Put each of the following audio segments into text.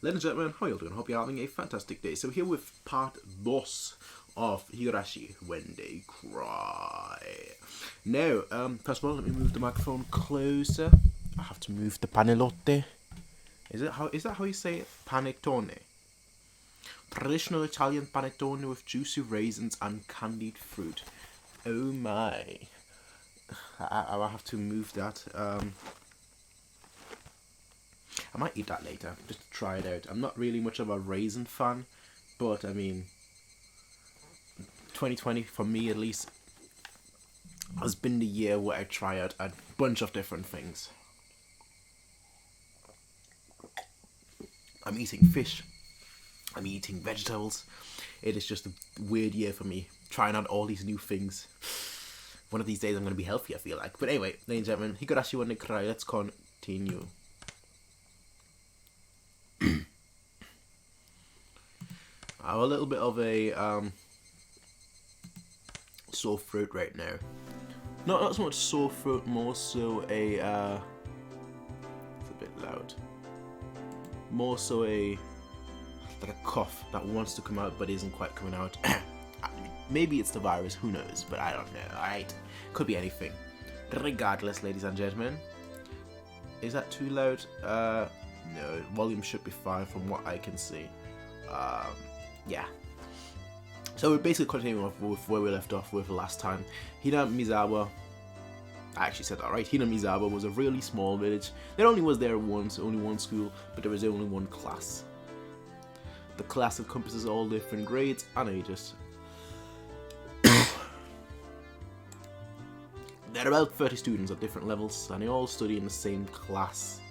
Ladies and gentlemen, how are you doing? Hope you're having a fantastic day. So here with part 2 of Higurashi, When They Cry. Now, first of all, let me move the microphone closer. I have to move the panelotte. Is that how you say it? Panettone. Traditional Italian panettone with juicy raisins and candied fruit. Oh my. I'll have to move that. I might eat that later, just to try it out. I'm not really much of a raisin fan, but I mean, 2020, for me at least, has been the year where I try out a bunch of different things. I'm eating fish, I'm eating vegetables. It is just a weird year for me, trying out all these new things. One of these days I'm going to be healthy, I feel like. But anyway, ladies and gentlemen, Higurashi When They Cry, let's continue. I have a little bit of a sore throat right now. Not so much sore throat, more so a it's a bit loud. More so like a cough that wants to come out but isn't quite coming out. Maybe it's the virus, who knows? But I don't know. Alright, could be anything. Regardless, ladies and gentlemen, is that too loud? No, volume should be fine from what I can see. Yeah. So we're basically continuing off with where we left off with last time. Hina Mizawa, I actually said that right. Hina Mizawa was a really small village. There only was there once, only one school, but there was only one class. The class encompasses all different grades and ages. There are about 30 students at different levels, and they all study in the same class.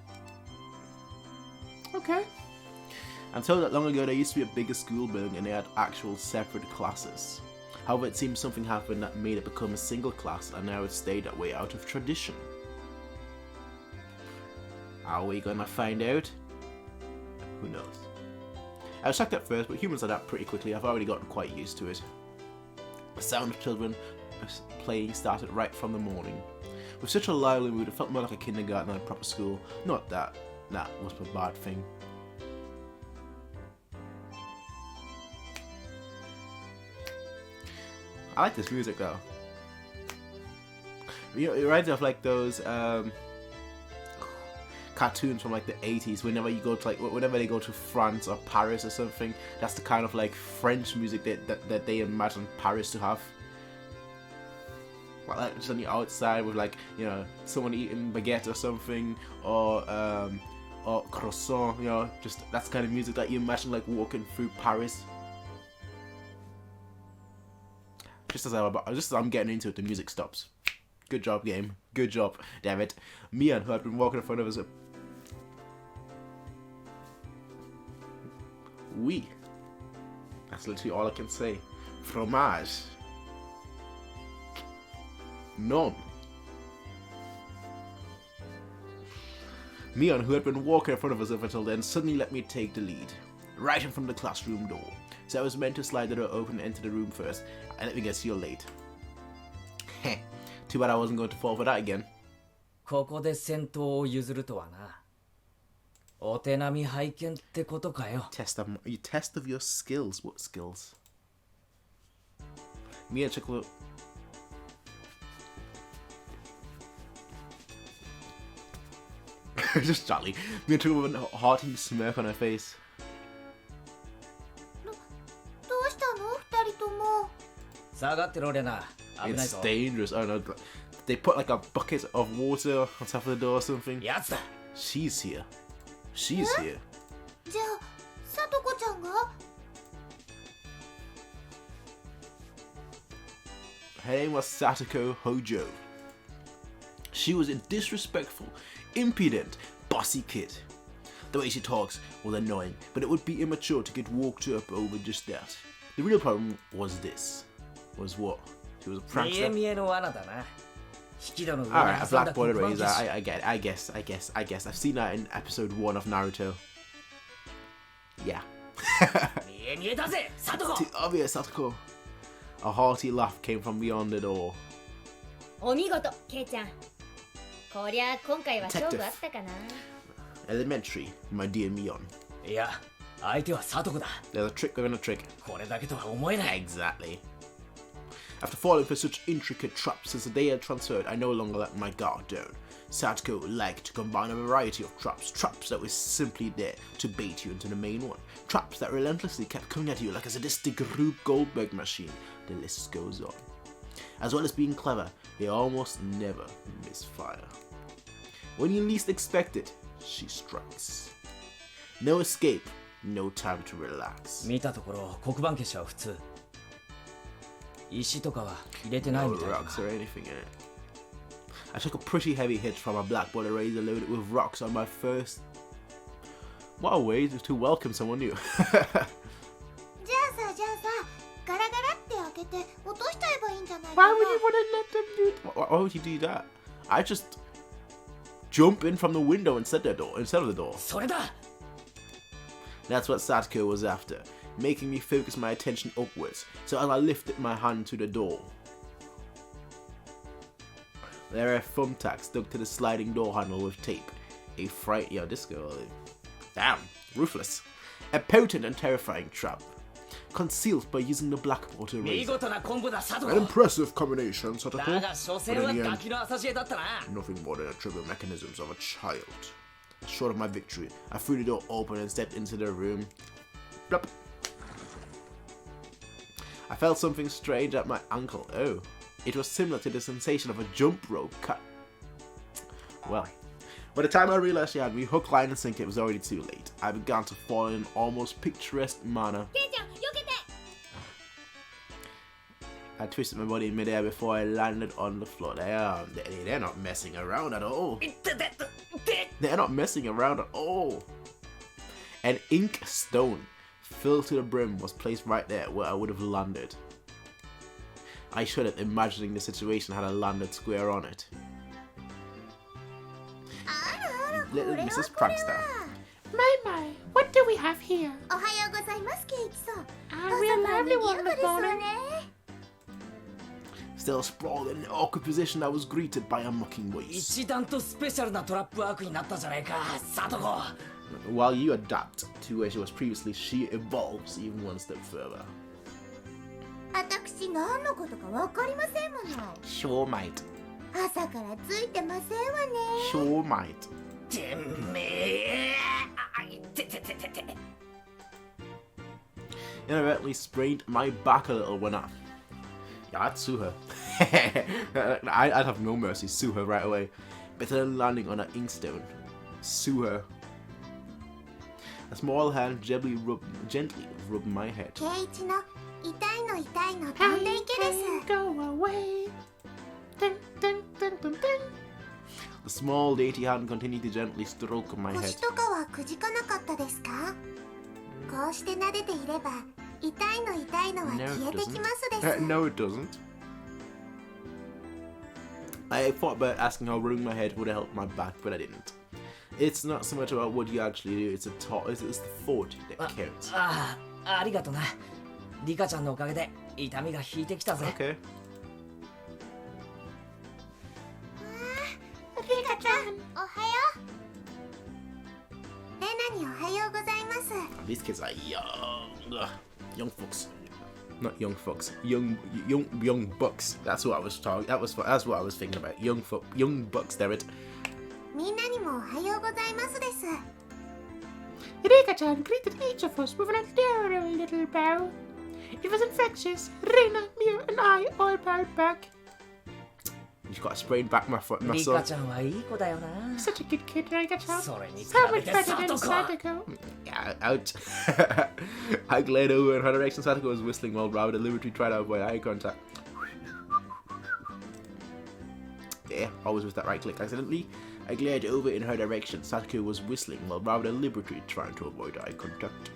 Okay. Until that long ago, there used to be a bigger school building and they had actual separate classes. However, it seems something happened that made it become a single class, and now it's stayed that way out of tradition. Are we gonna find out? Who knows? I was shocked at first, but humans adapt pretty quickly. I've already gotten quite used to it. The sound of children playing started right from the morning. With such a lively mood, it felt more like a kindergarten than a proper school. Not that that was a bad thing. I like this music though. You know, it reminds me of like those cartoons from like the 80s. Whenever they go to France or Paris or something, that's the kind of like French music that they imagine Paris to have. Like just on the outside with like, you know, someone eating baguette or something, or croissant, you know, just that's kind of music that you imagine like walking through Paris. Just as I'm getting into it, the music stops. Good job, game. Good job. Damn it. Mian, who had been walking in front of us. Oui. That's literally all I can say. Fromage. Non. Mian, who had been walking in front of us up until then, suddenly let me take the lead. Right in front of the classroom door. So I was meant to slide the door open and enter the room first. And let me guess, you're late. Heh. Too bad I wasn't going to fall for that again. ここで先頭を譲るとはな。お手並み拝見ってことかよ。Test of your skills. What skills? Mia took a look. Just jolly. Mia took a hearty smirk on her face. It's dangerous. I don't know. They put like a bucket of water on top of the door or something. She's here. She's here. Her name was Satoko Hojo. She was a disrespectful, impudent, bossy kid. The way she talks was annoying, but it would be immature to get walked up over just that. The real problem was this. Was what? She was a prankster. Alright, a black border razor. I guess. I've seen that in episode 1 of Naruto. Yeah. Obvious, Satoko. A hearty laugh came from beyond the door. Detective. Elementary, my dear Mion. いや、相手は聡子だ。 There's a trick within a trick. これだけとは思えない。 Exactly. After falling for such intricate traps since the day I transferred, I no longer let my guard down. Satoko liked to combine a variety of traps that were simply there to bait you into the main one, traps that relentlessly kept coming at you like a sadistic Rube Goldberg machine. The list goes on. As well as being clever, they almost never misfire. When you least expect it, she strikes. No escape, no time to relax. 見たところ黒板消しは普通。石とかは入れてない No みたいだな。 rocks or anything in it. I took a pretty heavy hit from a blackboard eraser loaded with rocks on my first. What a way to welcome someone new. じゃあさガラガラって開けて落としちゃえばいいんじゃないかな。 Why would you want to let them do that? Why would you do that? I just jump in from the window instead of the door. それだ。 That's what Satoko was after, making me focus my attention upwards, so as I lifted my hand to the door, there are thumbtacks stuck to the sliding door handle with tape. A fright... Yo, this girl... Damn, ruthless. A potent and terrifying trap, concealed by using the blackboard 見 eraser. 事なコンボだ、聡 An 子。 impressive combination, だ Satoko. が所詮はガキの浅知恵だったな。 Nothing more than the trivial mechanisms of a child. Short of my victory, I threw the door open and stepped into the room. Plop. I felt something strange at my ankle. Oh, it was similar to the sensation of a jump rope cut. Well, by the time I realized she had me hook, line, and sinker, it was already too late. I began to fall in an almost picturesque manner. ケイちゃん、避けて。 I twisted my body in midair before I landed on the floor. They're not messing around at all. いっててって。 They're not messing around at all. An ink stone filled to the brim was placed right there where I would have landed. I shuddered, imagining the situation had I landed square on it. あらあら、こ Little れは Mrs. これ Prankster. は。 My, what do we have here? おはようございます、ケイチさん。 A real lively one 朝 this から賑やかですわ morning. ね。 Still sprawled in an awkward position, I was greeted by a mocking voice. 一段とスペシャルなトラップワークになったじゃないか、聡子。 While you adapt to where she was previously, she evolves even one step further. 私何のことかわかりませんもの。 Sure might. 朝からついてませんわね。 Sure might. てめえ。あいててててて。 Inadvertently sprained my back a little when I... Yeah, I'd sue her. I'd have no mercy. Sue her right away. Better than landing on an inkstone. Sue her. A small hand gently rubbed my head. ケイチの痛いの飛んでいけです Go away. Dun, dun, dun, dun, dun. The small dainty hand continued to gently stroke my head. 腰とかはくじかなかったですか？こうして撫でていれば痛いのは No, 消 it えてきます doesn't. です。 No, it doesn't. I thought about asking how rubbing my head would help my back, but I didn't. It's not so much about what you actually do, it's the thought that counts. ああ、ありがとな。リカちゃんのおかげで痛みが引いてきたぜ。 Okay. リカちゃん、おはよう。レナにおはようございます。 These kids are young folks. Not young folks. Young bucks. That's what I was talking. That's what I was thinking about. Young bucks. Damn it. みんなにもおはようございますです。 Rika-chan greeted each of us with an adorable little bow. It was infectious. Reina, Mia, and I all bowed back. You've got a sprained back, my リカ son. ちゃんはいい子だよな。 Such a good kid, Rika-chan. それに比 So べ much て better than 聡子は。 Sadako. Yeah, ouch. I glared over in her direction. Satoko was whistling while Rao deliberately tried to avoid eye contact. Yeah, always with that right click. Accidentally, I glared over in her direction. Satoko was whistling while Rao deliberately trying to avoid eye contact.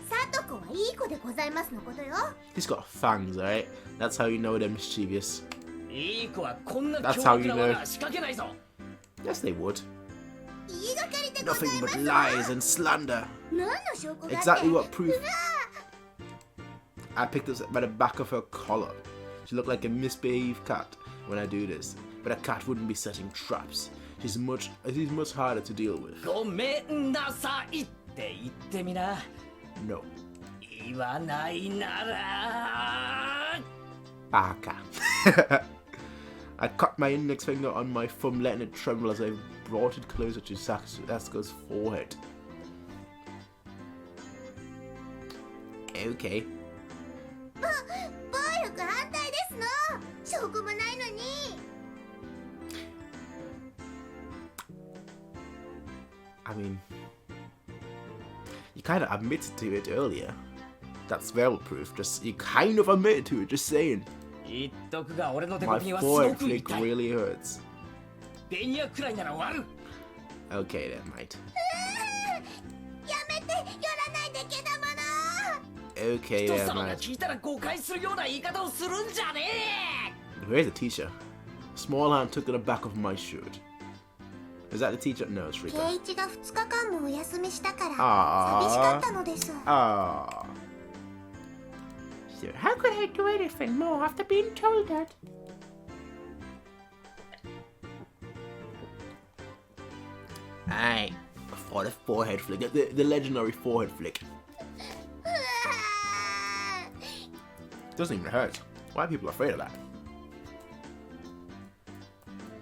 サトコはいい子でございますのことよ。 He's got fangs, alright? That's how you know they're mischievous. いい子はこんな That's 凶 how 悪 you な know. 罠仕掛けないぞ。 Yes, they would. 言いがかりでござい Nothing ま but す。 lies and slander. 何の証拠があって Exactly what proof. うわ I picked up by the back of her collar. She looked like a misbehaved cat when I do this, but a cat wouldn't be setting traps. She's much harder to deal with. ごめんなさいっって言ってみな。 No. 言わないなら Baka. I cut my index finger on my thumb, letting it tremble as I brought it closer to Sasuke's forehead. Okay. 暴力反対ですの。証拠もないのに。I mean, you kind of admitted to it earlier. That's verbal proof. Just you kind of admitted to it. Just saying. 言っとくが俺の手 My こきはすご forehead く痛 flick い。 really hurts. ベニヤくらいなら割る。 Okay then, mate. やめて、寄らないでけだもの。 Okay 人 then, 様が mate. 聞いたら誤解するような言い方をするんじゃねえ。 Where's the teacher? Small hand took at the back of my shirt. Is that the teacher? No, it's 圭 Rika. 一が2日間もお休みしたからあー寂しかったのです。 Ah. So how could I do anything more after being told that? Aye. For the forehead flick. The legendary forehead flick. うわ Doesn't even hurt. Why are people afraid of that?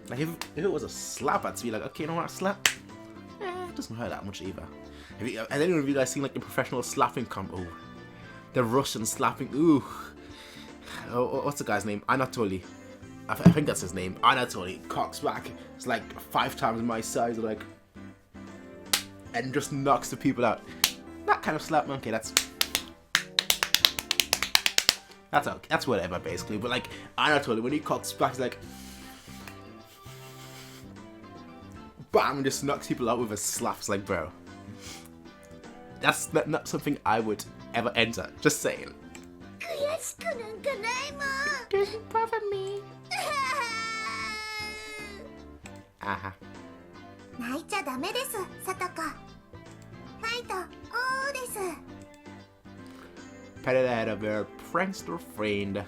Like if it was a slap, I'd be like, okay, you know what, slap. It doesn't hurt that much either. Has anyone of you guys seen like the professional slapping comp? Oh, the Russian slapping. Ooh. Oh, what's the guy's name? Anatoly. I think that's his name. Anatoly. Cocks back. It's like 5 times my size, like, and just knocks the people out. That kind of slap, okay, that's okay. That's whatever, basically. But like Anatoly, when he cocks back, he's like, bam, and just knocks people out with a slap. It's like, bro, that's not something I would ever enter. Just saying. 悔しくなんかないもん。 Doesn't bother me. Aha. 泣いちゃダメです、さとこ。ファイト、おーです。 Petted the head of her prankster friend.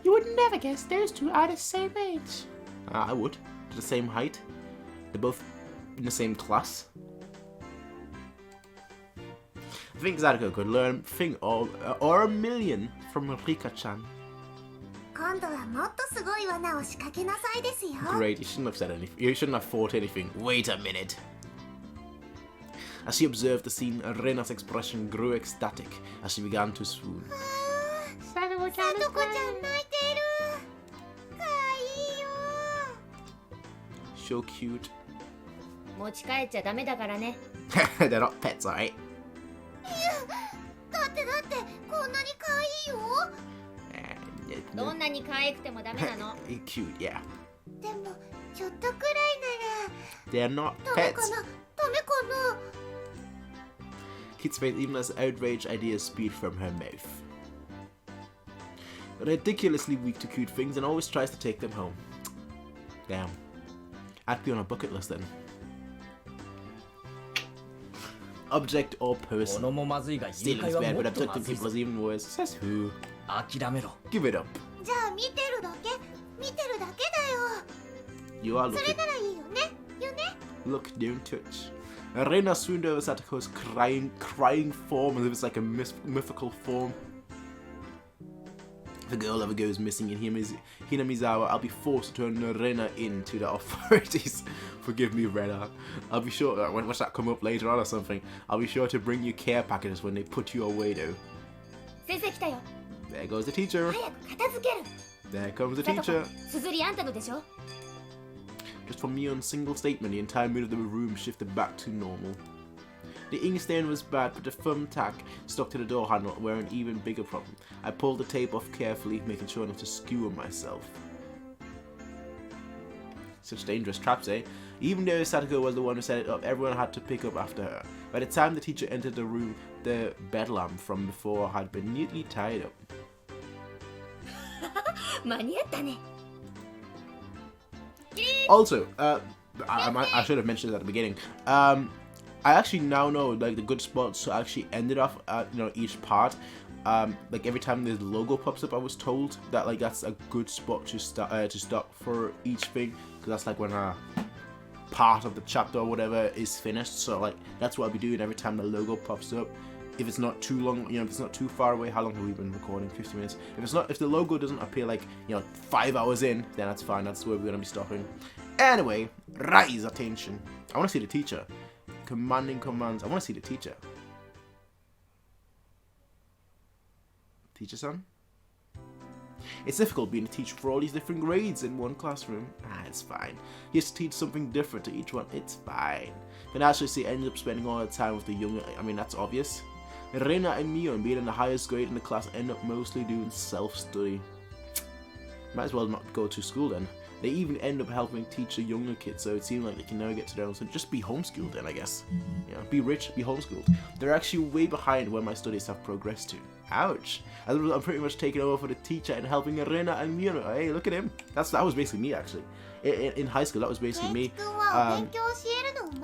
You would never guess those two are the same age. I would. They're the same height. They're both in the same class. I think Zadako could learn a thing or a million from Rika-chan. 今度はもっとすごい罠を仕掛けなさいですよ。 Great, you shouldn't have said anything. You shouldn't have thought anything. Wait a minute. As she observed the scene, Rena's expression grew ecstatic as she began to swoon. Sadako-chan さ is とこちゃん crying. 泣いてる。かわいいよ。 So cute. 持ち帰っちゃダメだからね。 They're not pets, alright? だってこんなにかわいいよ。どんなに可愛くてもダメなの。Cute, yeah. でもちょっとくらい They're not ならダメ pets. かな。ダメかな。 Kit's face even as outraged ideas spewed from her mouth. Ridiculously weak to cute things and always tries to take them home. Damn. I'd be on a bucket list then. Object or 物 person. もまずいが誘 Stealing's 拐は bad, も but っとま abducting ずい people ぞ。 is even worse. Says who? 諦めろ。 Give it up. じゃあ見てるだけ。見てるだけだよ。 You are それ looking. ならいいよね。よね。 Look, don't touch. Rena swooned over Satoko's crying form as if it's like a mythical form. If a girl ever goes missing in Hinamizawa, I'll be forced to turn Rena in to the authorities. Forgive me, Rena. I'll be sure, watch that come up later on or something, I'll be sure to bring you care packages when they put you away though. 先生来たよ。 There goes the teacher. 早く片付ける。 There comes the さと teacher. こ、すずりあんたのでしょ。 Just from Mion's single statement, the entire mood of the room shifted back to normal. The ink stain was bad, but the thumbtack stuck to the door handle were an even bigger problem. I pulled the tape off carefully, making sure not to skewer myself. Such dangerous traps, eh? Even though Satoko was the one who set it up, everyone had to pick up after her. By the time the teacher entered the room, the bedlam from before had been neatly tied up. 間に合ったね。 Also, I should have mentioned this at the beginning. I actually now know like the good spots to actually end it off at each part. Like every time the logo pops up, I was told that like that's a good spot to stop for each thing, because that's like when part of the chapter or whatever is finished. So like that's what I'll be doing every time the logo pops up. If it's not too long, if it's not too far away, how long have we been recording? 50 minutes. If the logo doesn't appear like, 5 hours in, then that's fine. That's where we're gonna be stopping. Anyway, rise attention. I want to see the teacher. Commanding commands. I want to see the teacher. Teacher-san? It's difficult being a teacher for all these different grades in one classroom. It's fine. He has to teach something different to each one. It's fine. But naturally, he ends up spending all the time with the younger. I mean, that's obvious. Reina and Mio, being in the highest grade in the class, end up mostly doing self-study. Might as well not go to school then. They even end up helping teach the younger kids, so it seems like they can never get to their own. So just be homeschooled then, I guess. Be rich, be homeschooled. They're actually way behind where my studies have progressed to. Ouch. I'm pretty much taking over for the teacher and helping Reina and Mio. Hey, look at him. That was basically me, actually. In high school, that was basically me.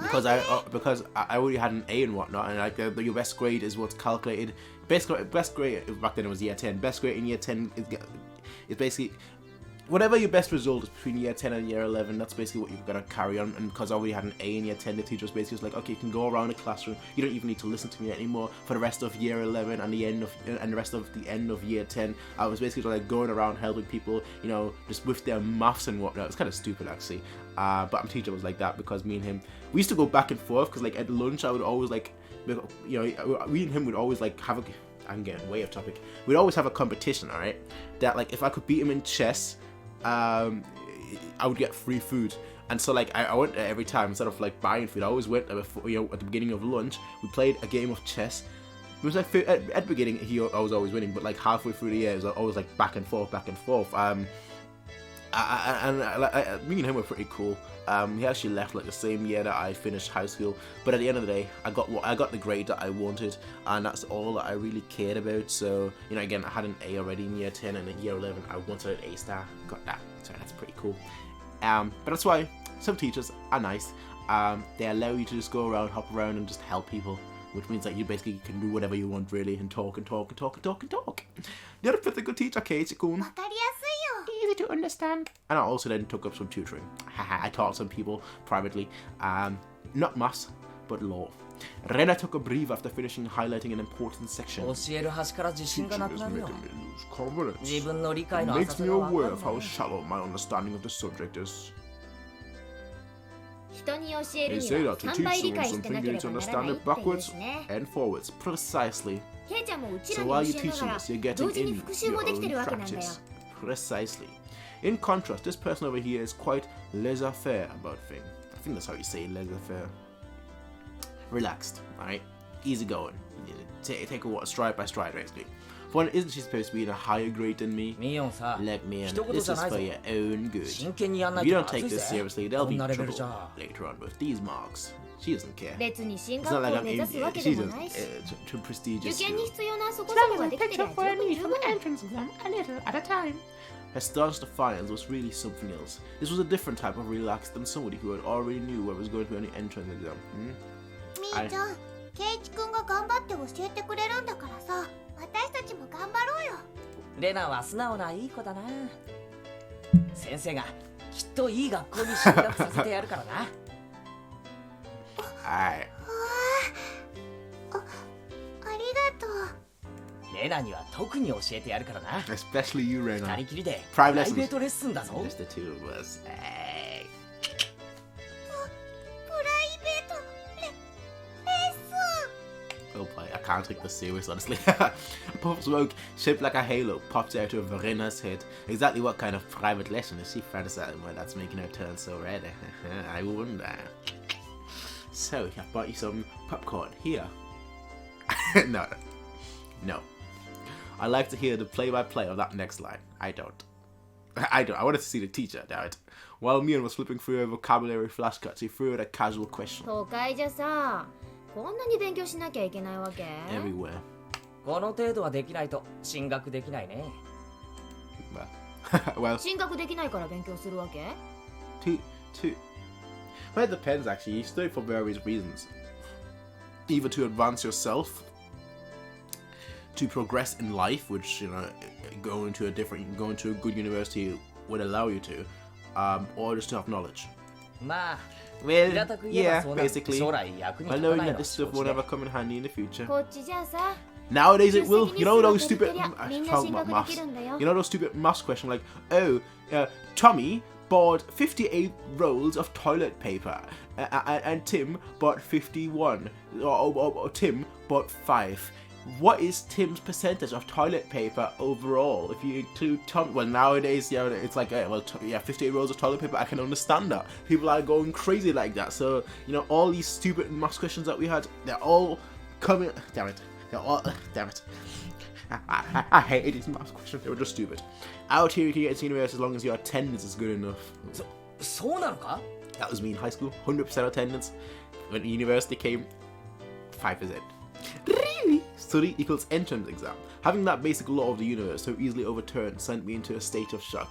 Because I already had an A and whatnot, and like your best grade is what's calculated. Best grade back then it was year 10. Best grade in year 10 is basically whatever your best result is between year 10 and year 11. That's basically what you're gonna carry on. And because I already had an A in year 10, the teacher was basically like, okay, you can go around the classroom. You don't even need to listen to me anymore for the rest of year 11 and the rest of the end of year 10. I was basically like going around helping people, just with their maths and whatnot. It's kind of stupid actually. But my teacher was like that because me and him, we used to go back and forth because like at lunch I would always like, we and him would always like have a. I'm getting way off topic. We'd always have a competition, all right? That like if I could beat him in chess. I would get free food, and so like I went there every time instead of like buying food. I always went there before, at the beginning of lunch. We played a game of chess. It was like at the beginning I was always winning, but like halfway through the year it was always like back and forth. Me and him were pretty cool. He actually left like the same year that I finished high school, but at the end of the day, I got the grade that I wanted, and that's all that I really cared about. So again, I had an A already in year 10, and in year 11, I wanted an A star. Got that, so that's pretty cool. But that's why some teachers are nice. They allow you to just go around, hop around, and just help people, which means that you basically can do whatever you want really, and talk and talk and talk and talk and talk. You're a pretty good teacher, Keiichi-kun. Easy to understand. And I also then took up some tutoring. I taught some people privately. Not maths, but law. Rena took a breathe after finishing highlighting an important section. 教える端から自信がなくなるよ。 Confidence. 自分の理解の It 浅 makes さ me がわか aware る of how shallow my understanding of the subject is. 人に教える They に say は that to 3 teach 倍理 someone 解して something, な you けれ need to ばなら understand ないっ it ていうで backwards すね。 and forwards. Precisely. ケイちゃんもうち So らに while 教 you're えなが teaching ら this, you're 同 getting 時に in 復習 your もできて own るわけなんだよ。 practice. Precisely. In contrast, this person over here is quite laissez-faire about things. I think that's how you say laissez-faire. Relaxed, alright? Easy going. Take it stride by stride, basically. For one, isn't she supposed to be in a higher grade than me? ミヨンさ、 Let me in. 一言 This じゃ is ないぞ for your own good. 真剣にやんな If き you ゃ don't まずい take ぜ this seriously, there'll こ be んなレベ trouble ルじゃ。 later on with these marks. She doesn't care. 別に進 It's 学 not 校 like を目指すわけ she's でも just ないし、 too 受 prestigious. 験に必要なそこ As そ long こ as が I できて picked りゃ up what I 十分 need 十 from 分 the entrance exam a little at a time. Her stance to finals was really something else. This was a different type of relax than somebody who had already knew what was going to be on the entrance exam. みーちゃん、ケイチくんが頑張って教えてくれるんだからさ、私たちも頑張ろうよ。レナは素直ないい子だな。先生がきっといい学校に進学させてやるからな。Alright. ありがとう。レナには特に教えてやるからな。 Especially you, 二 Rena. 人きりで Private プライ lessons. ベートレッスンだぞ。 Just the two of us. Hey. プライベートレッスン。 Oh boy, I can't take this serious, honestly. A puff of smoke, shaped like a halo, popped out of Rena's head. Exactly what kind of private lesson is she fantasizing why that's making her turn so red? I wonder. So, I bought you some popcorn. Here. No. I like to hear the play-by-play of that next line. I don't. I wanted to see the teacher, damn it. While Mian was flipping through her vocabulary flashcards, he threw out a casual question. 都会じゃさ、こんなに勉強しなきゃいけないわけ？ Everywhere. この程度はできないと進学できないね。Well, 進学できないから勉強するわけ？ Well, it depends actually. You study for various reasons. Either to advance yourself, to progress in life, which going to a good university would allow you to, or just to have knowledge. まあ Well, 平たく言えば yeah, そうなん basically. 将来役に Well, 立た knowing ない that のは this stuff 承知 won't で ever come in handy in the future. こっちじゃあさ Nowadays it will. 出席 You know 日 those 数を取 stupid りゃみんな talking 進 about 学でき maths. るんだよ You know those stupid maths questions like, oh, Tommy bought 58 rolls of toilet paper, and Tim bought 51, or Tim bought 5. What is Tim's percentage of toilet paper overall? If you include Tom, well nowadays, yeah, it's like, 58 rolls of toilet paper. I can understand that. People are going crazy like that. So you know, all these stupid maths questions that we had, they're all coming. Damn it! They're all. Damn it! I hated these maths questions. They were just stupid. Out here, you can get into university as long as your attendance is good enough. そうなのか That was me in high school. 100% attendance. When university came, 5%. Really? Study equals entrance exam. Having that basic law of the universe so easily overturned sent me into a state of shock.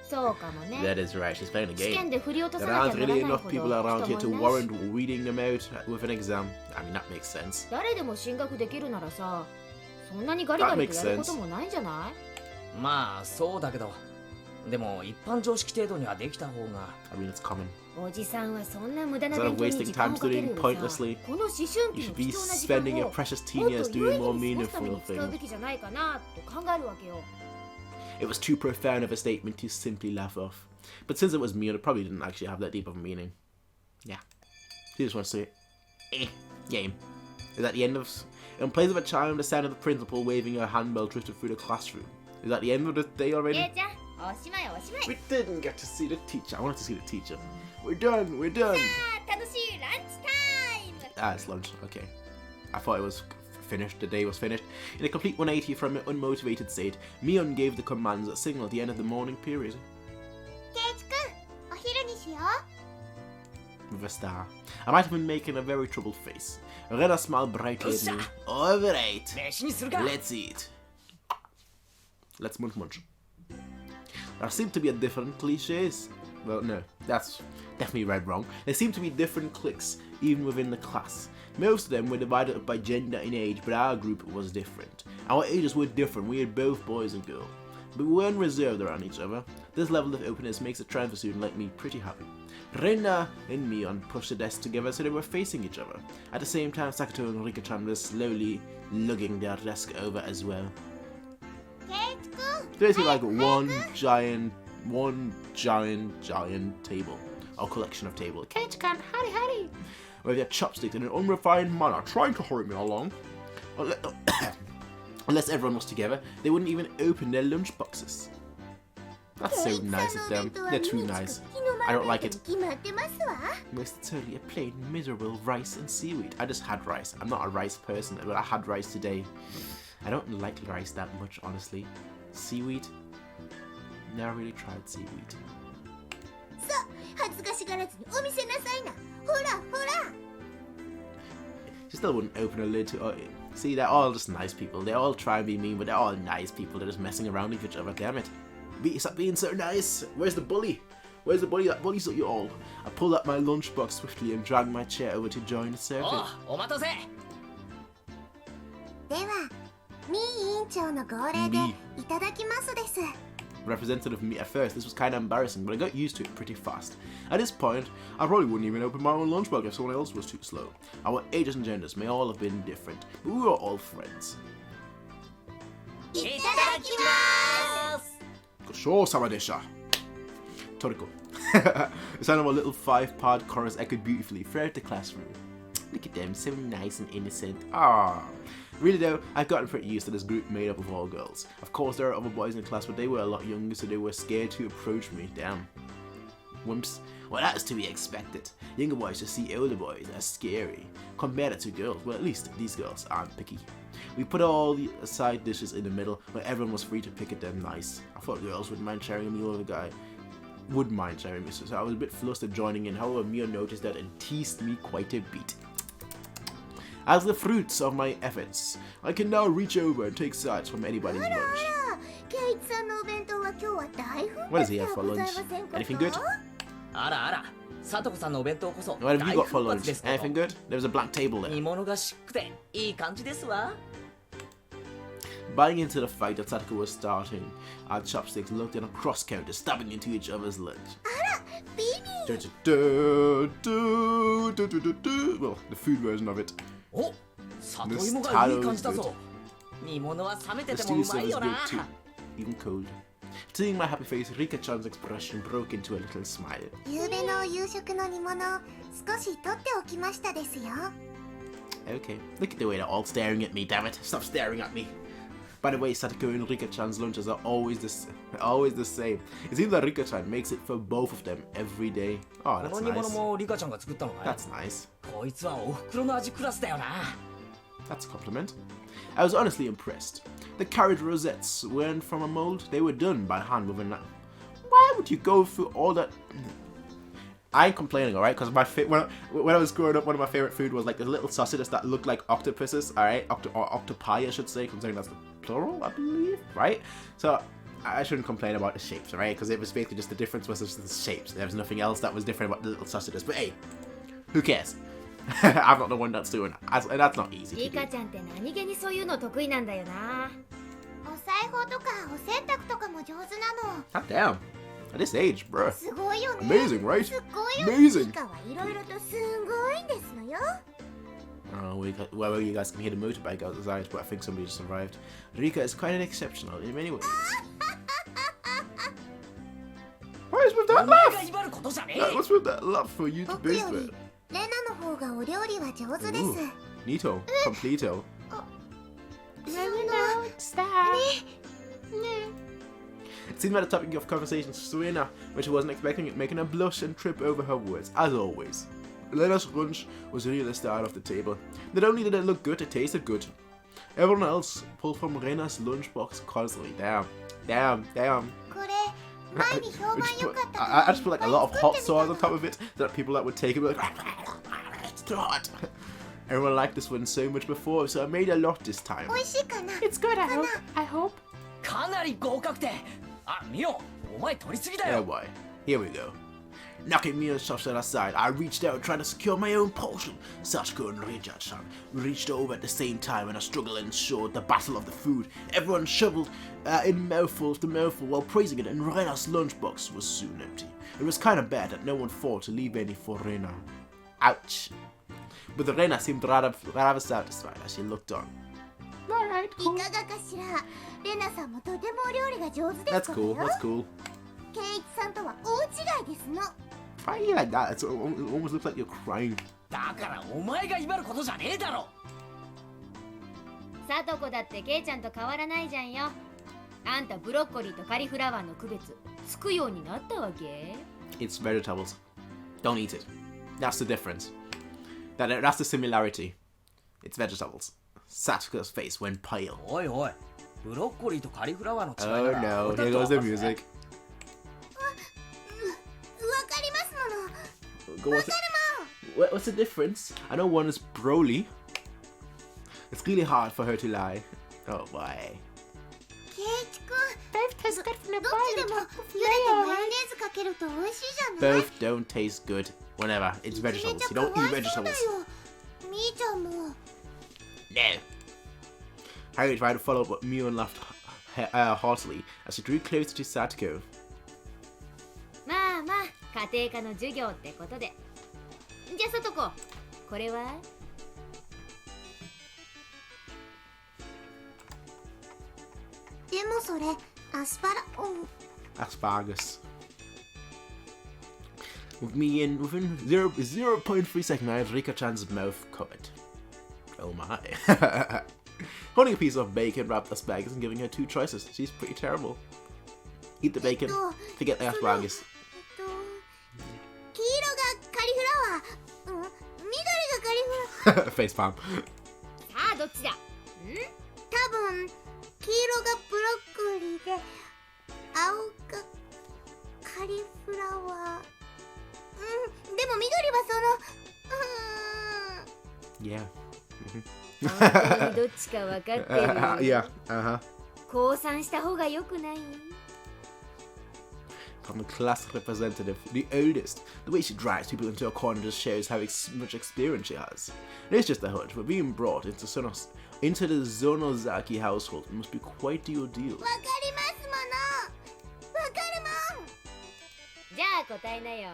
そうかもね That is right. She's playing a 試験 game. で振り落とさ There な aren't きゃなら really ない enough ほ people ど around here 人 to もいないし warrant reading them out with an exam. I mean, that makes sense. 誰でも進学できるならさそんなにガリガリとやることもないんじゃないまあそうだけどでも一般常識程度にはできた方が I mean, it's common. おじさんはそんな無駄な Instead 勉 of 強に wasting 時間 time をかける studying より pointlessly, さこの思春 you 期の should 貴 be 重な時 spending 間 your を precious もっ teen years と有意 doing more 義に過ごすため meaningful に使うべ things. きじゃないかなと考えるわけよ It was too profound of a statement to simply laugh off. But since it was me, it probably didn't actually have that deep of a meaning. Yeah. He just wants to say, game. Is that the end of... In place of a chime, the sound of the principal waving her handbell drifted through the classroom. Is that the end of the day already? ちゃんおしまいおしまい We didn't get to see the teacher. I wanted to see the teacher. We're done. We're done. 楽しいランチタイム Ah, it's lunch. Okay. I thought it was finished. The day was finished. In a complete 180 from an unmotivated state, Mion gave the commands that signal at the end of the morning period. ケイチくんお昼にしよう With a star. I might have been making a very troubled face. Rena smiled brightly at me. Alright. 飯にするか Let's eat. Let's munch. There seem to be a different cliches. Well, no, that's definitely read wrong. There seem to be different cliques, even within the class. Most of them were divided up by gender and age, but our group was different. Our ages were different, we had both boys and girls. But we weren't reserved around each other. This level of openness makes a transfer student like me pretty happy. Rena and Mion pushed the desks together so they were facing each other. At the same time, Sakato and Rika-chan were slowly lugging their desk over as well. ケイチくん Basically like one giant table. Or collection of tables. Keiichi-kun, howdy, howdy. With their chopsticks in an unrefined manner, trying to hurry me along. Unless everyone was together, they wouldn't even open their lunch boxes. That's so nice of them. They're too nice. I don't like it. 決まってますわ Most certainly a plain, miserable rice and seaweed. I just had rice. I'm not a rice person, but I had rice today. I don't like rice that much, honestly. Seaweed? Never really tried seaweed. 恥ずかしがらずにお見せなさいなほらほら She still wouldn't open her lid to... Oh, see, they're all just nice people. They all try and be mean, but they're all nice people. They're just messing around with each other, damn it. Stop being so nice. Where's the bully? Where's the bully? That bully's at you all. I pulled out my lunchbox swiftly and dragged my chair over to join the circle. お待たせではミー委員長の号令でミいただきますです Representative me at first, this was kind of embarrassing, but I got used to it pretty fast. At this point, I probably wouldn't even open my own lunchbox if someone else was too slow. Our ages and genders may all have been different, but we were all friends. いただきます Goshou-sama desha. Toriko. The sound of a little 5-part chorus echoed beautifully throughout the classroom. Look at them, so nice and innocent. Ah. Really though, I've gotten pretty used to this group made up of all girls. Of course there are other boys in the class, but they were a lot younger, so they were scared to approach me. Damn. Wimps. Well, that's to be expected. Younger boys just see older boys as scary. Compare that to girls, well at least these girls aren't picky. We put all the side dishes in the middle, where everyone was free to pick at them nice. I thought girls wouldn't mind sharing a meal with a guy. Would mind sharing me, so I was a bit flustered joining in. However, Mio noticed that and teased me quite a bit. As the fruits of my efforts, I can now reach over and take sides from anybody's あらあ lunch. らケイチさんのお弁当は今日は大福 What does he で have は for ござい lunch? ませんか Anything good? あらあらさとこさんのお弁当こそ What have you got for 大復活 lunch? ですこと Anything good? There was a black table 煮 there. 物がしっくていい感じですわ Buying into the fight that Satoko was starting, our chopsticks looked at a cross counter, stabbing into each other's lunch. あら Well, the food version of it. お、里芋がいい感じだぞ。煮物は冷めて The ても stew うまい is よ good な。 too, even cold. Seeing my happy face, Rika-chan's expression broke into a little smile. 夕べの夕食の煮物少し取っておきましたですよ。 Okay, look at the way they're all staring at me, damn it. Stop staring at me. By the way, Satoko and Rika-chan's lunches are always the same. It seems that Rika-chan makes it for both of them every day. Oh, こ that's の煮物 nice. もリカちゃんが作ったのかい？ That's nice. こいつはお袋の味クラスだよな。 That's a compliment. I was honestly impressed. The carrot rosettes weren't from a mold, they were done by hand with a knife. Why would you go through all that? I ain't complaining, alright? Because when I was growing up, one of my favorite food was like the little sausages that looked like octopuses, alright? Or octopi, I should say, considering that's the plural, I believe, right? So I shouldn't complain about the shapes, alright? Because it was basically just the difference was just the shapes. There was nothing else that was different about the little sausages. But hey, who cares? I'm not the one that's doing that. And that's not easy リ to do. カちゃんって何気にそういうの得意なんだよな。お裁縫とかお洗濯とかも上手なの。 God damn. At this age, bruh. すごいよね。 Amazing, right? すごいよ。 Amazing. リカはいろいろとすごいんですのよ。 Well, you guys can hear the motorbike outside, but I think somebody just arrived. Rika is quite exceptional in many ways. What is with お that 前が laugh? 威張ることじゃねえ。 What's with that laugh for you to 僕 base よ with? りレナの方がお料理は上手です。 Ooh. Nito, completo. Stop. It seemed like the topic of conversation to Serena, when she wasn't expecting it, making her blush and trip over her words, as always. Lena's lunch was really the star of the table. Not only did it look good, it tasted good. Everyone else pulled from Rena's lunchbox constantly. Damn. これ前に評判良かった I just put like a lot of hot sauce on top of it that people that would take it would be like, it's too hot. Everyone liked this one so much before, so I made a lot this time. 美味しいかな。 It's good, I hope. かなり合格点。あ、ミオ、お前取りすぎだ Oh よ。 boy, here we go. Knocking Mia's shot aside, I reached out trying to secure my own portion. Sachiko and Reija-chan reached over at the same time and a struggle ensued the battle of the food. Everyone shoveled in mouthful after mouthful while praising it, and Reina's lunchbox was soon empty. It was kind of bad that no one thought to leave any for Reina. Ouch. But Reina seemed rather satisfied as she looked on. Alright, い cool. かがかしら。レナさんもとてもお料理が上手で That's すから cool, よ。 that's cool. ケイイチさんとは大違いですの。 Why are you like that? It almost looks like you're crying. だからお前が威張ることじゃねえだろ。サトコだってケイちゃんと変わらないじゃんよ。あんたブロッコリーとカリフラワーの区別つくようになったわけ？ It's vegetables. Don't eat it. That's the difference. That's the similarity. It's vegetables. Satsuka's face went pale. おいおい、ブロッコリーとカリフラワーの違 Oh いなら no, 俺だっ here てわ goes か the るぜ。 music. わかりますもの。 Go, what's the difference? I know one is Broly. It's really hard for her to lie. Oh boy. ケイイチくん、 Both taste good from the どっ bottom. ちでも Top of 茹でて layer, マヨネ right? ーズかけると美味しいじゃない。 Both don't taste good. Whenever. It's めちゃ vegetables. めちゃ You か don't わ eat いそうだ vegetables. よ。みーちゃんも。 No. Harry tried to follow up, but Mion laughed heartily as she drew closer to Satoko. まあまあ家庭科の授業ってことで。じゃあサトコ、これは？でもそれアスパラ。Asparagus. With me in within 0.3 seconds, I had Rika-chan's mouth covered. Oh my. Holding a piece of bacon wrapped asparagus and giving her two choices. She's pretty terrible. Eat the bacon, forget the asparagus. 黄色がカリフラワー。緑がカリフラワー。 Face palm. さあどっちだ？多分黄色がブロッコリーで青がカリフラワー。でも緑はその Yeah. 本当にどっちか分かってる？ Yeah. Uh-huh. 降参した方が良くない？ From the class representative, the oldest. The way she drives people into a corner just shows how much experience she has. And it's just a hunch, but being brought into the Zonozaki household must be quite the ordeal. わかりますもの。わかるもん。じゃあ答えなよ。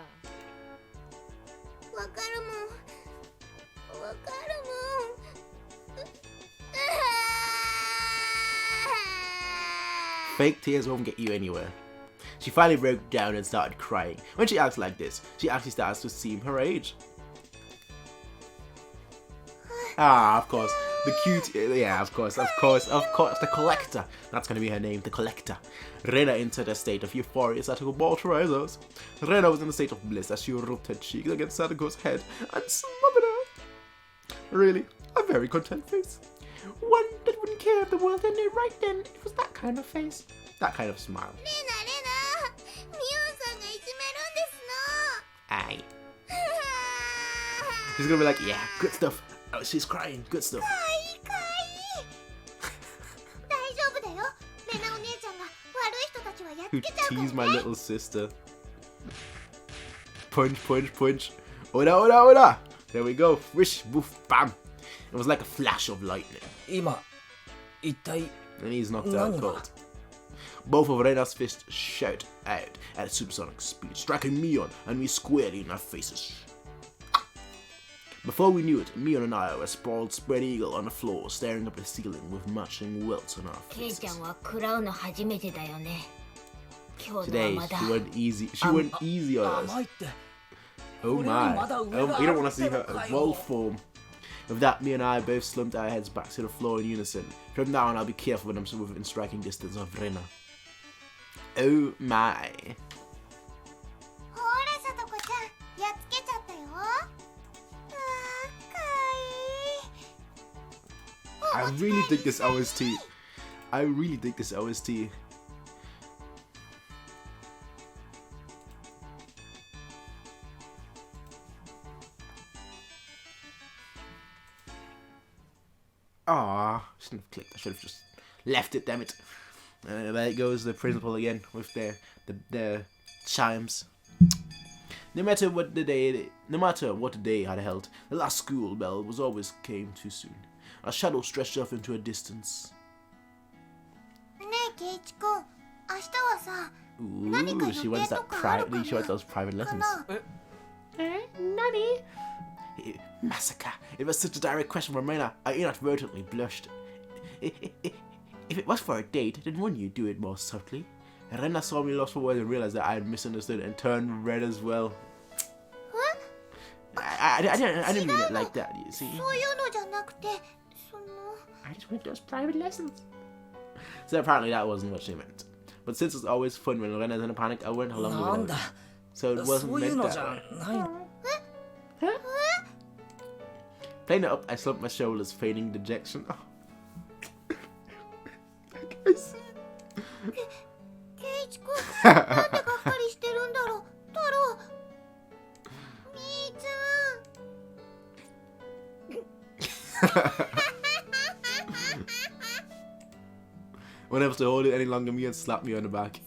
わかるもんわかるもん Fake tears won't get you anywhere. She finally broke down and started crying. When she acts like this, she actually starts to seem her age. Ah, of course. The cute, yeah, of course, the collector. That's gonna be her name, the collector. Rena entered a state of euphoria as Satoko bawled her eyes out. Rena was in a state of bliss as she rubbed her cheeks against Satoko's head and smothered her. Really, a very content face. One that wouldn't care if the world ended right then. It was that kind of face, that kind of smile. レナミオさんがいじめるんですの Aye. She's gonna be like, yeah, good stuff. Oh, she's crying, good stuff. かわいいかわいい大丈夫だよレナお姉ちゃんが悪い人たちはやっ Who つけちゃうから teased ね my little sister. Punch, punch, punch. Oda, oda, oda. There we go. Wish, boof, bam. It was like a flash of lightning. 今一体 And he's knocked out cold. Both of Rena's fists shout out at supersonic speed, striking Mion and me squarely in our faces. Before we knew it, Mion and I were sprawled spread eagle on the floor, staring up at the ceiling with matching welts on our ケイちゃ faces. んは食らうの初めてだよね今日の Today, はまだ she went easy. She went easy on us. 甘いって Oh my. Oh, you don't want to see her Kayo. evolved form. With that, me and I both slumped our heads back to the floor in unison. From now on, I'll be careful when I'm within striking distance of Rena. Oh my. ほらさとこちゃんやっつけちゃったよあーかわいい I really dig this OST. I really dig this OST. Ah, shouldn't have clicked. I should have just left it. Damn it! There it goes, the principal again with the chimes. No matter what the day had held, the last school bell was always came too soon. A shadow stretched off into a distance. ねえケイチくん明日はさ Ooh, she wants that private. She wants those private lessons. かな Nani? Massacre! It was such a direct question from Rena. I inadvertently blushed. If it was for a date, then wouldn't you do it more subtly? Rena saw me lost for words and realized that I had misunderstood and turned red as well. I didn't mean it like that, you see. そういうのじゃなくてその I just want those private lessons. So apparently that wasn't what she meant. But since it's always fun when Rena's in a panic, I went along なん with だ it. So it そ wasn't ういう meant の that じゃ way. ないの Playing it up, I slumped my shoulders, feigning dejection. Oh. I see. ケイチくんなんでがっかりしてるんだろう太郎みーちゃん Whenever to hold it any longer, me and slap me on the back.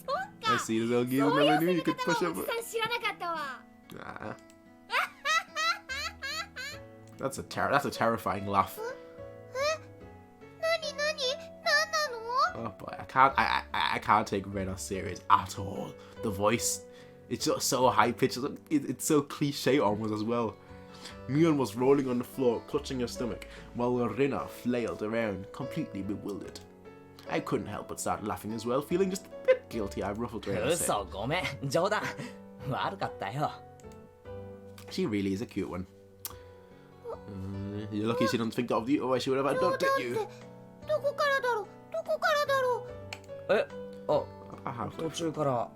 I see this old geezer never knew you could push お up. じさん知らなかったわ Nah. That's a terrifying laugh. なになになんなの Oh boy, I can't take Rena serious at all. The voice, it's just so high pitched. It's so cliche almost as well. Mion was rolling on the floor, clutching her stomach, while Rena flailed around, completely bewildered. I couldn't help but start laughing as well, feeling just a bit guilty I ruffled Rena's head. 嘘ごめん冗談悪かったよ She really is a cute one. You're lucky she doesn't think of you, otherwise she would have 冗談 adopted って you. どこからだろうどこからだろうえあ Halfway. 途中から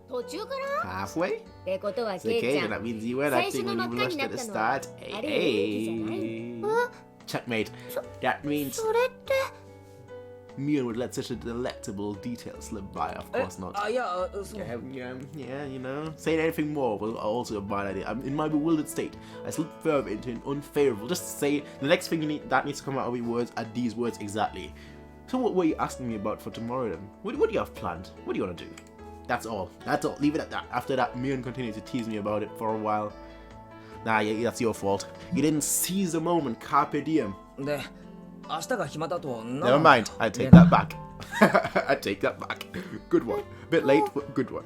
途中から Halfway? ってことは It's ケイ okay, ちゃ that ん means you weren't 最 acting 初の when 真 you っ赤に blushed な at っ the たのは start. あれ演技じゃない Hey. Checkmate. That means それって Mion would let such a delectable detail slip by. Of え course not. あいやそう Yeah, you know. Saying anything more was also a bad idea. In my bewildered state, I slipped further into an unfavorable. Just to say, the next thing that needs to come out of your words are these words exactly. So what were you asking me about for tomorrow then? What do you have planned? What do you want to do? That's all. That's all. Leave it at that. After that, Mion continued to tease me about it for a while. Nah, yeah, that's your fault. You didn't seize the moment, carpe diem. で明日が暇だと Never mind. I take that back. I take that back. Good one. Bit late, but good one.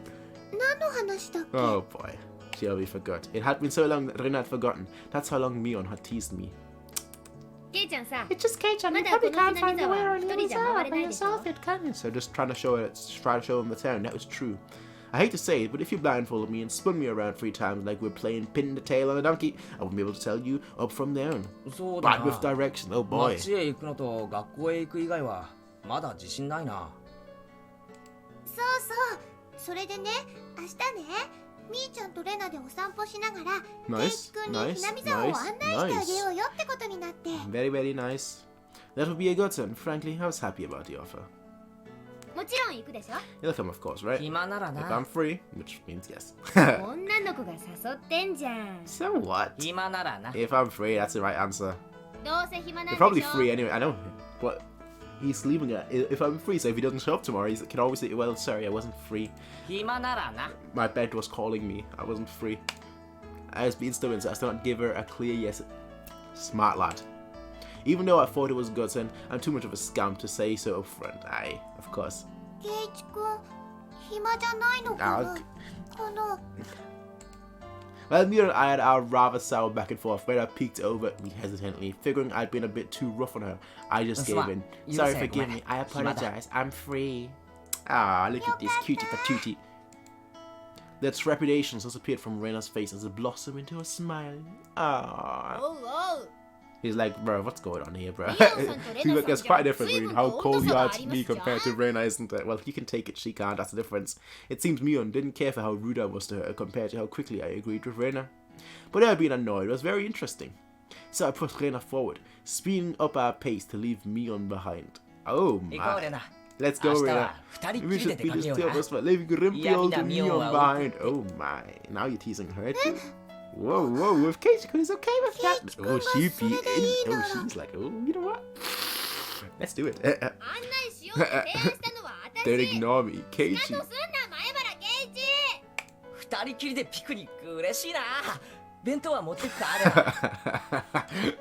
何の話だっけ Oh boy. she already forgot. It had been so long that Rena had forgotten. That's how long Mion had teased me. ケイちゃんさ It's just Kei-chan. You まだ probably この can't 船 find ビ the ザ way は on 一 your 人じゃ回 reserve れ by ないでしょ yourself, it can. So just trying to show it, try to show him the town. That was true. I hate to say it, but if you blindfolded me and spun me around 3 times like we're playing pin the tail on a donkey, I wouldn't be able to tell you up from down. そうだ Bad with な direction, oh boy. 街へ行くのと学校へ行く以外はまだ自信ないなそうそうそれでね明日ねみーちゃんとレナでお散歩しながらケイ Nice, チ君に nice, ひなみ沢を案内してあげ nice, ようよってことになって Very, very nice. That would be a good one. Frankly, I was happy about the offer. もちろん行くでしょ You'll come, of course, right? 暇なら If な I'm free, which means yes. 女の子が誘ってんじゃん So what? 暇ならな If I'm free, that's the right answer. どうせ暇なん You're で probably しょ free anyway, I know. But he's leaving it. If I'm free, so if he doesn't show up tomorrow, he can always say, well, sorry, I wasn't free. 暇ならな My bed was calling me. I wasn't free. I was being stubborn, so I still not give her a clear yes. Smart lad. Even though I thought it was good, and I'm too much of a scamp to say so up front. Aye, of course. ケイチ君暇じゃないのかな Well, Mira and I had our rather sour back and forth, where I peeked over at me hesitantly, figuring I'd been a bit too rough on her. I just gave in. Sorry, forgive me. I apologize. I'm free. Ah, look at this cutie patootie. The trepidation disappeared from Rena's face as it blossomed into a smile. Ah. おうおう He's like, bro, what's going on here, bro? Leon-san to He's like, there's quite a difference Rena-san between how cold you are to me 随分と温度差がありますじゃん。 compared to Rena, isn't it? Well, he can take it, she can't, that's the difference. It seems Mion didn't care for how rude I was to her compared to how quickly I agreed with Rena. But her being annoyed was very interesting. So I pushed Rena forward, speeding up our pace to leave Mion behind. Oh 行こうレ my. ナ Let's go, 明日 Rena. は二人っ We きりで should 出 be かけ just よう two な of us, but leaving Grimpy old Yeah, Mion Mion behind. Oh my. Now you're teasing her too. Whoa, whoa, if Keiichi is okay with that. Oh, she'd be in. Oh, she's like, oh, you know what? Let's do it. 案内しようって提案したのは私 Don't ignore me, 仕方 Keiichi. すんな前原圭一二人きりでピクニック嬉しいな弁当は持ってくかあればお弁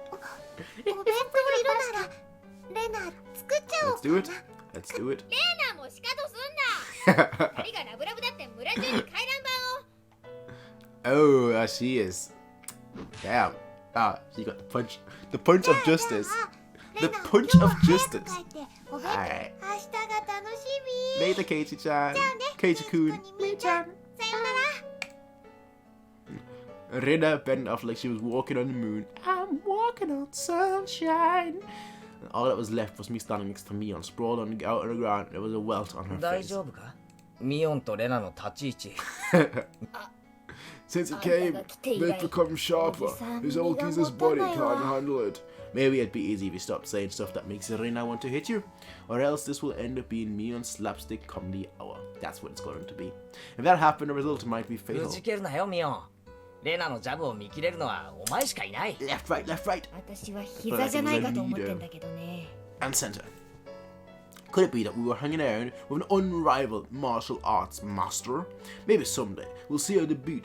当いるならレナ作っちゃおう Let's do it. Let's do it. レーナも仕方すんな二人がラブラブだって村中に回覧板を Oh, she is. Damn. Ah, she got the punch of justice. The punch of justice. お弁当はい明日が楽しみ Later, Keiichi-chan. Keiichi-kun. みーちゃんさよなら Rena bent off like she was walking on the moon. I'm walking on sunshine. And all that was left was me standing next to Mion, sprawled out on the ground. There was a welt on her 大 face. 丈夫かミオンとレナの立ち位置 Since it came, they've become sharper. His old geezer's body can't handle it. Maybe it'd be easy if you stopped saying stuff that makes Rena want to hit you. Or else this will end up being Mion's slapstick comedy hour. That's what it's going to be. If that happened, the result might be く fatal. じけるなよミオンレナのジャブを見切れるのはお前しかいない Left, right, left, right. 私は膝じゃないかと思ってんだけどね And center. Could it be that we were hanging around with an unrivaled martial arts master? Maybe someday we'll see her debut.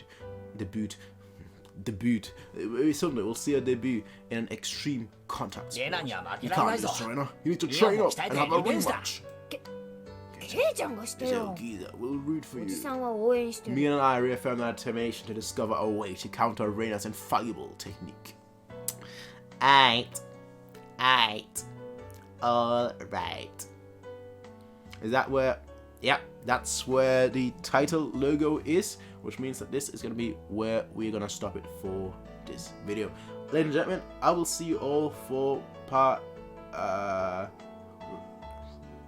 Maybe someday we'll see her debut in an extreme contact レナ sport. には負け You られな can't いぞ just train her. You need to train up and have a rematch. ケイちゃんがしてよ So, geezer, we'll root for おじ you. さんは応援してる Me and I reaffirmed our determination to discover a way to counter Reina's infallible technique. Alright. Alright. Is that where... Yep, that's where the title logo is, which means that this is going to be where we're going to stop it for this video. Ladies and gentlemen, I will see you all for part...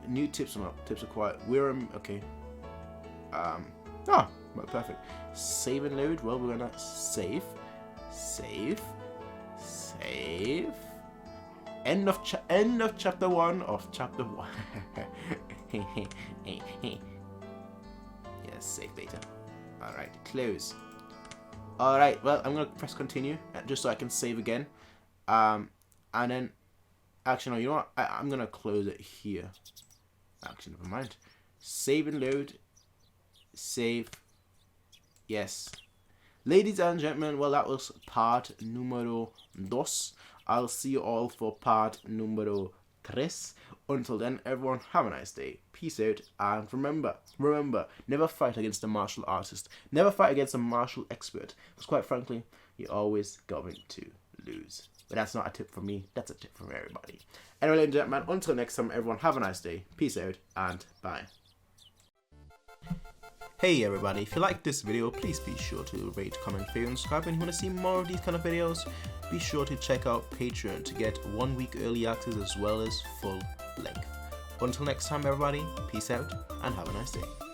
new tips or not? Tips are quiet. We're... okay. Well, perfect. Save and load. Well, we're gonna save. End of chapter 1 of chapter 1. Yes, save data. Alright, close. Alright, well, I'm gonna press continue just so I can save again. And then, actually, no, you know what? I'm gonna close it here. Actually, never mind. Save and load. Save. Yes. Ladies and gentlemen, well, that was part numero dos. I'll see you all for part numero Chris. Until then, everyone, have a nice day. Peace out, and remember, never fight against a martial artist. Never fight against a martial expert, because quite frankly, you're always going to lose. But that's not a tip from me, that's a tip from everybody. Anyway, ladies and gentlemen, until next time, everyone, have a nice day. Peace out, and bye. Hey everybody, if you like this video, please be sure to rate, comment, favorite, and subscribe. And if you want to see more of these kind of videos, be sure to check out Patreon to get 1 week early access as well as full length. Until next time everybody, peace out and have a nice day.